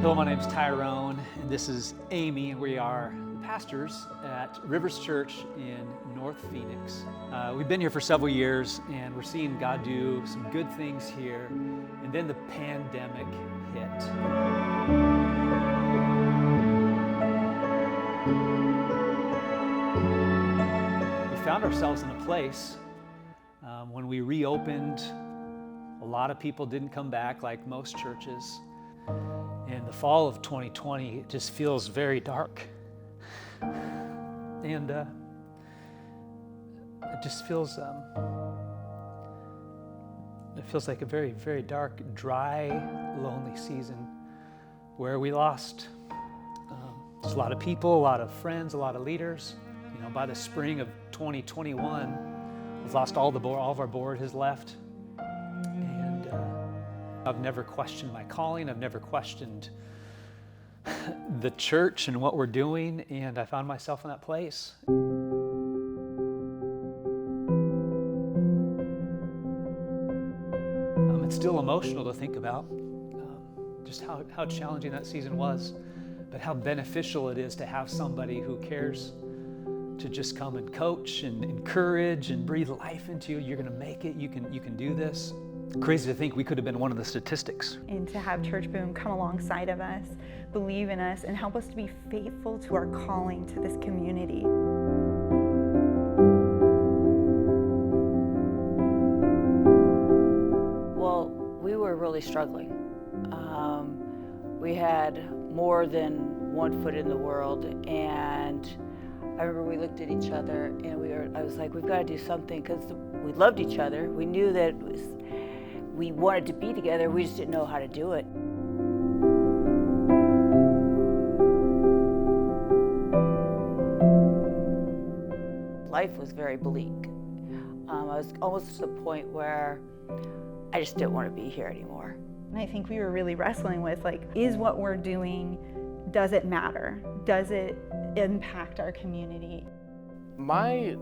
Hello, my name's Tyron, and this is Amy, and we are pastors at Rivers Church in North Phoenix. We've been here for several years, and we're seeing God do some good things here, and then the pandemic hit. We found ourselves in a place when we reopened. A lot of people didn't come back like most churches. In the fall of 2020, it just feels very dark. And it just feels like a very, very dark, dry, lonely season where we lost just a lot of people, a lot of friends, a lot of leaders. You know, by the spring of 2021, we've lost all of our board has left. And I've never questioned my calling. I've never questioned the church and what we're doing, and I found myself in that place. It's still emotional to think about just how challenging that season was, but how beneficial it is to have somebody who cares to just come and coach and encourage and breathe life into you. You're going to make it. You can do this. Crazy to think we could have been one of the statistics. And to have Church Boom come alongside of us, believe in us, and help us to be faithful to our calling to this community. Well, we were really struggling. We had more than one foot in the world, and I remember we looked at each other and I was like, we've got to do something, because we loved each other. We knew that we wanted to be together, we just didn't know how to do it. Life was very bleak. I was almost to the point where I just didn't want to be here anymore. And I think we were really wrestling with, like, is what we're doing, does it matter? Does it impact our community? My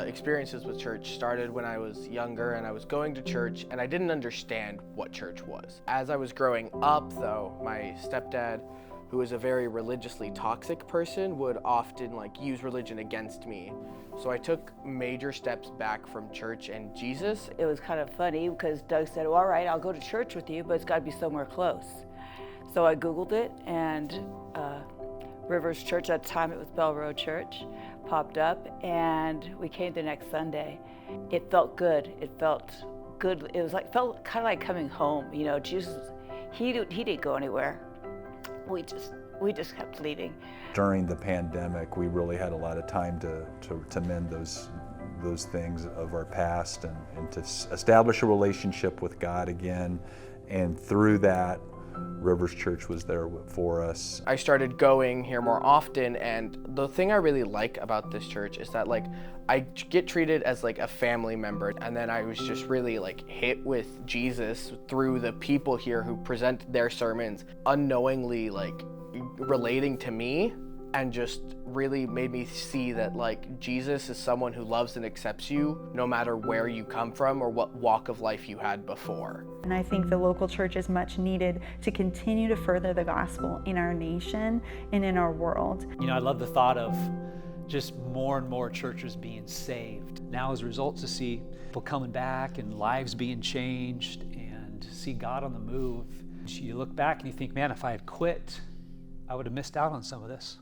experiences with church started when I was younger, and I was going to church and I didn't understand what church was. As I was growing up, though, my stepdad, who is a very religiously toxic person, would often use religion against me. So I took major steps back from church and Jesus. It was kind of funny because Doug said, well, all right, I'll go to church with you, but it's got to be somewhere close. So I Googled it, and Rivers Church, at the time it was Bell Road Church, popped up, and we came the next Sunday. It felt good. It felt good. It was felt kind of like coming home. You know, Jesus, he didn't go anywhere. We just kept leading. During the pandemic, we really had a lot of time to mend those things of our past and to establish a relationship with God again. And through that, Rivers Church was there for us. I started going here more often, and the thing I really like about this church is that I get treated as a family member, and then I was just really hit with Jesus through the people here who present their sermons, unknowingly relating to me, and just really made me see that Jesus is someone who loves and accepts you no matter where you come from or what walk of life you had before. And I think the local church is much needed to continue to further the gospel in our nation and in our world. You know, I love the thought of just more and more churches being saved. Now as a result, to see people coming back and lives being changed and see God on the move. You look back and you think, man, if I had quit, I would have missed out on some of this.